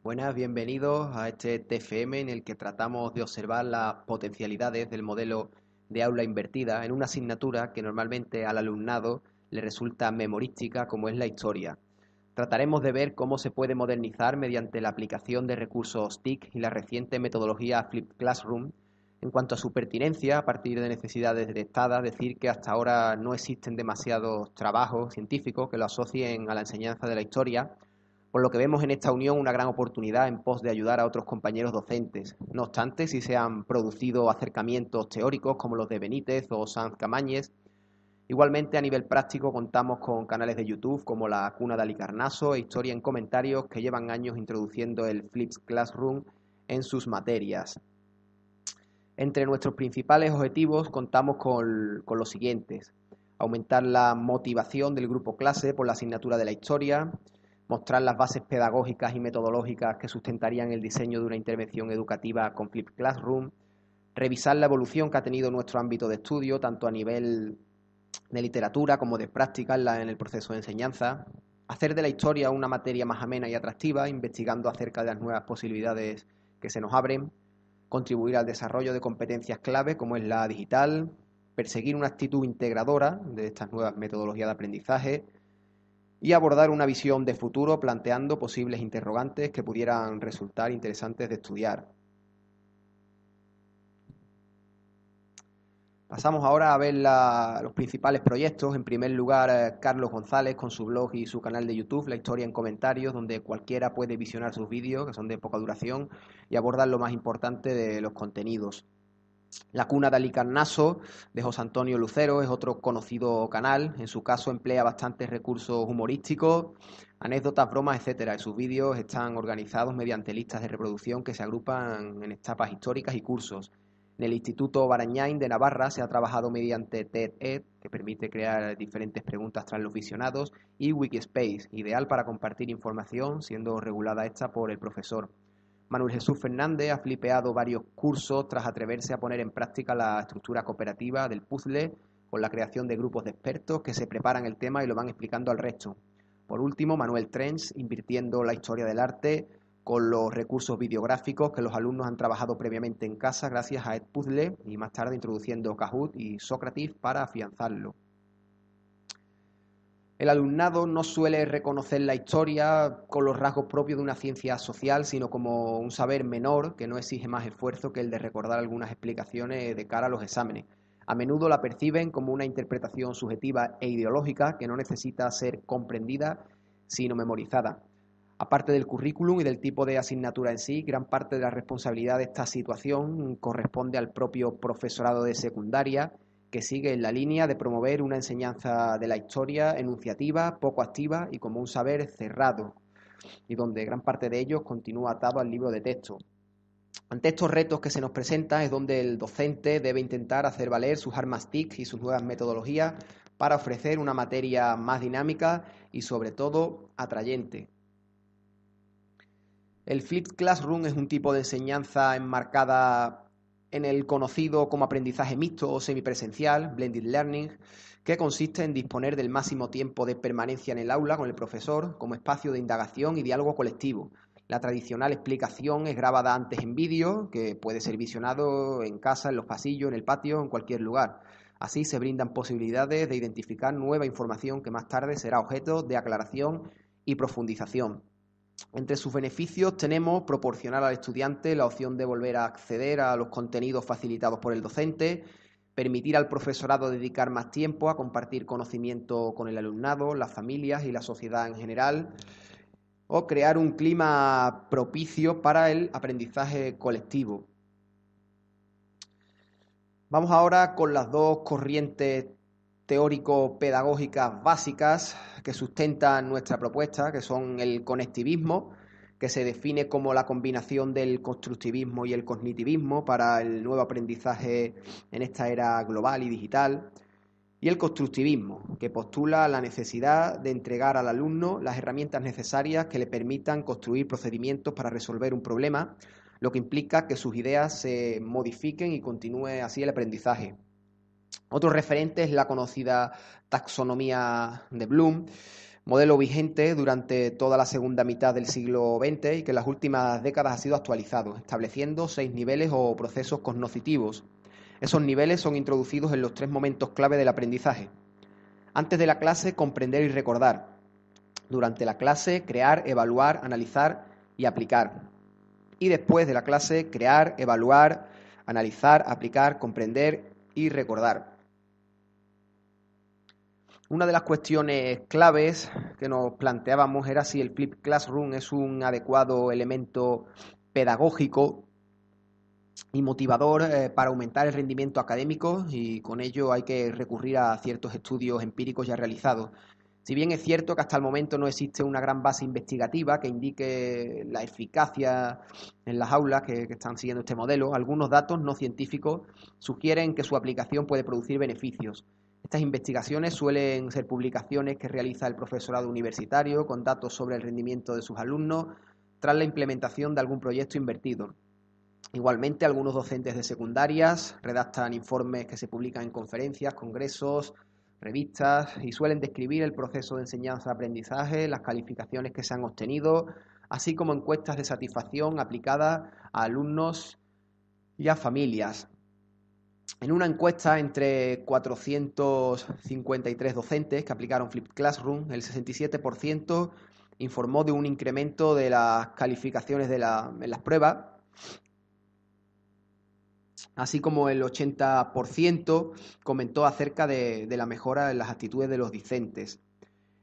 Buenas, bienvenidos a este TFM en el que tratamos de observar las potencialidades del modelo de aula invertida en una asignatura que normalmente al alumnado le resulta memorística como es la historia. Trataremos de ver cómo se puede modernizar mediante la aplicación de recursos TIC y la reciente metodología Flipped Classroom. En cuanto a su pertinencia, a partir de necesidades detectadas, decir que hasta ahora no existen demasiados trabajos científicos que lo asocien a la enseñanza de la historia, por lo que vemos en esta unión una gran oportunidad en pos de ayudar a otros compañeros docentes. No obstante, si se han producido acercamientos teóricos como los de Benítez o Sanz Camáñez, igualmente a nivel práctico contamos con canales de YouTube como La Cuna de Alicarnaso e Historia en Comentarios que llevan años introduciendo el Flipped Classroom en sus materias. Entre nuestros principales objetivos contamos con los siguientes: aumentar la motivación del grupo clase por la asignatura de la historia, mostrar las bases pedagógicas y metodológicas que sustentarían el diseño de una intervención educativa con Flipped Classroom, revisar la evolución que ha tenido nuestro ámbito de estudio, tanto a nivel de literatura como de práctica en el proceso de enseñanza, hacer de la historia una materia más amena y atractiva, investigando acerca de las nuevas posibilidades que se nos abren, contribuir al desarrollo de competencias clave como es la digital, perseguir una actitud integradora de estas nuevas metodologías de aprendizaje y abordar una visión de futuro planteando posibles interrogantes que pudieran resultar interesantes de estudiar. Pasamos ahora a ver los principales proyectos. En primer lugar, Carlos González con su blog y su canal de YouTube, La Historia en Comentarios, donde cualquiera puede visionar sus vídeos, que son de poca duración, y abordar lo más importante de los contenidos. La Cuna de Alicarnaso, de José Antonio Lucero, es otro conocido canal. En su caso emplea bastantes recursos humorísticos, anécdotas, bromas, etcétera. Y sus vídeos están organizados mediante listas de reproducción que se agrupan en etapas históricas y cursos. En el Instituto Barañáin de Navarra se ha trabajado mediante TED-Ed, que permite crear diferentes preguntas tras los visionados, y Wikispace, ideal para compartir información, siendo regulada esta por el profesor. Manuel Jesús Fernández ha flipeado varios cursos tras atreverse a poner en práctica la estructura cooperativa del puzzle con la creación de grupos de expertos que se preparan el tema y lo van explicando al resto. Por último, Manuel Trench, invirtiendo la historia del arte con los recursos videográficos que los alumnos han trabajado previamente en casa gracias a Edpuzzle y más tarde introduciendo Kahoot y Socrative para afianzarlo. El alumnado no suele reconocer la historia con los rasgos propios de una ciencia social, sino como un saber menor que no exige más esfuerzo que el de recordar algunas explicaciones de cara a los exámenes. A menudo la perciben como una interpretación subjetiva e ideológica que no necesita ser comprendida, sino memorizada. Aparte del currículum y del tipo de asignatura en sí, gran parte de la responsabilidad de esta situación corresponde al propio profesorado de secundaria, que sigue en la línea de promover una enseñanza de la historia enunciativa, poco activa y como un saber cerrado, y donde gran parte de ellos continúa atado al libro de texto. Ante estos retos que se nos presentan es donde el docente debe intentar hacer valer sus armas TIC y sus nuevas metodologías para ofrecer una materia más dinámica y sobre todo atrayente. El Flipped Classroom es un tipo de enseñanza enmarcada en el conocido como aprendizaje mixto o semipresencial, blended learning, que consiste en disponer del máximo tiempo de permanencia en el aula con el profesor como espacio de indagación y diálogo colectivo. La tradicional explicación es grabada antes en vídeo, que puede ser visionado en casa, en los pasillos, en el patio, en cualquier lugar. Así se brindan posibilidades de identificar nueva información que más tarde será objeto de aclaración y profundización. Entre sus beneficios tenemos proporcionar al estudiante la opción de volver a acceder a los contenidos facilitados por el docente, permitir al profesorado dedicar más tiempo a compartir conocimiento con el alumnado, las familias y la sociedad en general, o crear un clima propicio para el aprendizaje colectivo. Vamos ahora con las dos corrientes teórico-pedagógicas básicas que sustentan nuestra propuesta, que son el conectivismo, que se define como la combinación del constructivismo y el cognitivismo para el nuevo aprendizaje en esta era global y digital, y el constructivismo, que postula la necesidad de entregar al alumno las herramientas necesarias que le permitan construir procedimientos para resolver un problema, lo que implica que sus ideas se modifiquen y continúe así el aprendizaje. Otro referente es la conocida taxonomía de Bloom, modelo vigente durante toda la segunda mitad del siglo XX y que en las últimas décadas ha sido actualizado, estableciendo 6 niveles o procesos cognitivos. Esos niveles son introducidos en los 3 momentos clave del aprendizaje. Antes de la clase, comprender y recordar. Durante la clase, crear, evaluar, analizar y aplicar. Y después de la clase, crear, evaluar, analizar, aplicar, comprender y recordar. Una de las cuestiones claves que nos planteábamos era si el Flipped Classroom es un adecuado elemento pedagógico y motivador para aumentar el rendimiento académico, y con ello hay que recurrir a ciertos estudios empíricos ya realizados. Si bien es cierto que hasta el momento no existe una gran base investigativa que indique la eficacia en las aulas que están siguiendo este modelo, algunos datos no científicos sugieren que su aplicación puede producir beneficios. Estas investigaciones suelen ser publicaciones que realiza el profesorado universitario con datos sobre el rendimiento de sus alumnos tras la implementación de algún proyecto invertido. Igualmente, algunos docentes de secundarias redactan informes que se publican en conferencias, congresos, revistas y suelen describir el proceso de enseñanza-aprendizaje, las calificaciones que se han obtenido, así como encuestas de satisfacción aplicadas a alumnos y a familias. En una encuesta entre 453 docentes que aplicaron Flipped Classroom, el 67% informó de un incremento de las calificaciones en las pruebas, así como el 80% comentó acerca de la mejora en las actitudes de los discentes.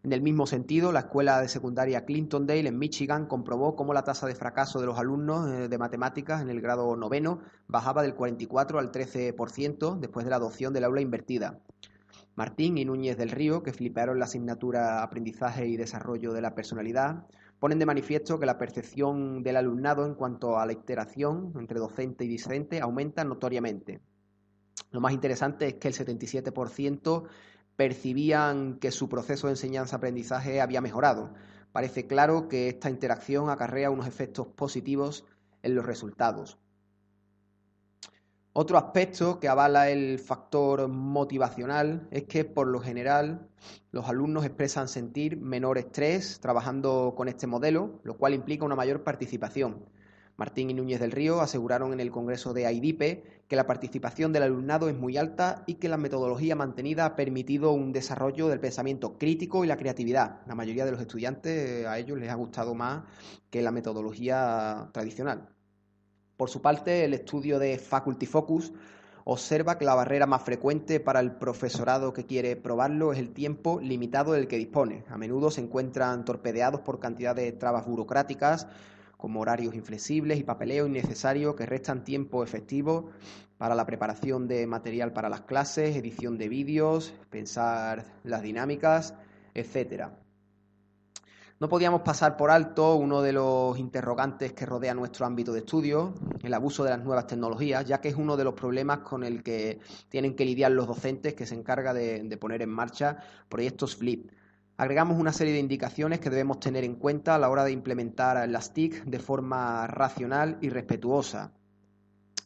En el mismo sentido, la escuela de secundaria Clintondale en Michigan comprobó cómo la tasa de fracaso de los alumnos de matemáticas en el grado noveno bajaba del 44 al 13% después de la adopción del aula invertida. Martín y Núñez del Río, que fliparon la asignatura Aprendizaje y Desarrollo de la Personalidad, ponen de manifiesto que la percepción del alumnado en cuanto a la interacción entre docente y discente aumenta notoriamente. Lo más interesante es que el 77% percibían que su proceso de enseñanza-aprendizaje había mejorado. Parece claro que esta interacción acarrea unos efectos positivos en los resultados. Otro aspecto que avala el factor motivacional es que, por lo general, los alumnos expresan sentir menor estrés trabajando con este modelo, lo cual implica una mayor participación. Martín y Núñez del Río aseguraron en el Congreso de AIDIPE que la participación del alumnado es muy alta y que la metodología mantenida ha permitido un desarrollo del pensamiento crítico y la creatividad. La mayoría de los estudiantes, a ellos les ha gustado más que la metodología tradicional. Por su parte, el estudio de Faculty Focus observa que la barrera más frecuente para el profesorado que quiere probarlo es el tiempo limitado del que dispone. A menudo se encuentran torpedeados por cantidad de trabas burocráticas, como horarios inflexibles y papeleo innecesario que restan tiempo efectivo para la preparación de material para las clases, edición de vídeos, pensar las dinámicas, etcétera. No podíamos pasar por alto uno de los interrogantes que rodea nuestro ámbito de estudio, el abuso de las nuevas tecnologías, ya que es uno de los problemas con el que tienen que lidiar los docentes que se encargan de poner en marcha proyectos FLIP. Agregamos una serie de indicaciones que debemos tener en cuenta a la hora de implementar las TIC de forma racional y respetuosa.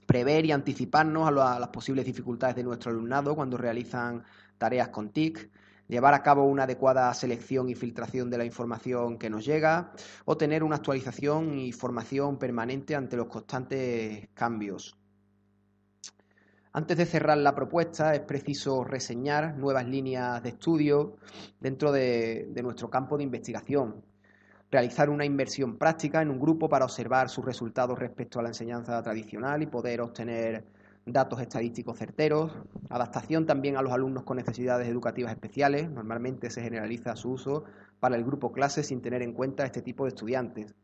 Prever y anticiparnos a las posibles dificultades de nuestro alumnado cuando realizan tareas con TIC, llevar a cabo una adecuada selección y filtración de la información que nos llega, o tener una actualización y formación permanente ante los constantes cambios. Antes de cerrar la propuesta, es preciso reseñar nuevas líneas de estudio dentro de nuestro campo de investigación. Realizar una inversión práctica en un grupo para observar sus resultados respecto a la enseñanza tradicional y poder obtener datos estadísticos certeros. Adaptación también a los alumnos con necesidades educativas especiales. Normalmente se generaliza su uso para el grupo clase sin tener en cuenta este tipo de estudiantes.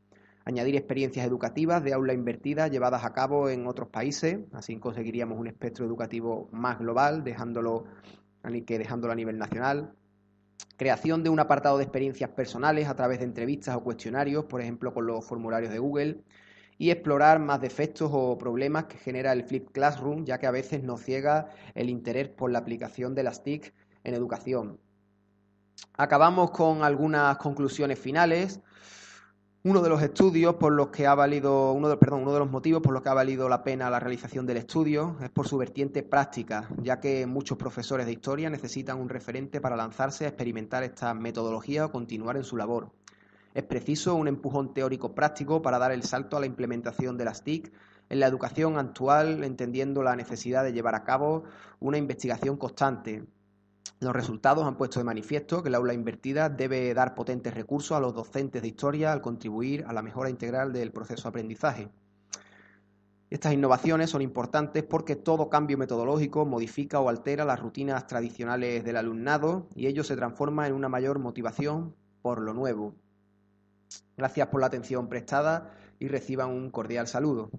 Añadir experiencias educativas de aula invertida llevadas a cabo en otros países. Así conseguiríamos un espectro educativo más global, dejándolo a nivel nacional. Creación de un apartado de experiencias personales a través de entrevistas o cuestionarios, por ejemplo con los formularios de Google, y explorar más defectos o problemas que genera el Flipped Classroom, ya que a veces nos ciega el interés por la aplicación de las TIC en educación. Acabamos con algunas conclusiones finales. Uno de los estudios por los que ha valido, uno de los motivos por los que ha valido la pena la realización del estudio es por su vertiente práctica, ya que muchos profesores de historia necesitan un referente para lanzarse a experimentar esta metodología o continuar en su labor. Es preciso un empujón teórico práctico para dar el salto a la implementación de las TIC en la educación actual, entendiendo la necesidad de llevar a cabo una investigación constante. Los resultados han puesto de manifiesto que el aula invertida debe dar potentes recursos a los docentes de historia al contribuir a la mejora integral del proceso de aprendizaje. Estas innovaciones son importantes porque todo cambio metodológico modifica o altera las rutinas tradicionales del alumnado y ello se transforma en una mayor motivación por lo nuevo. Gracias por la atención prestada y reciban un cordial saludo.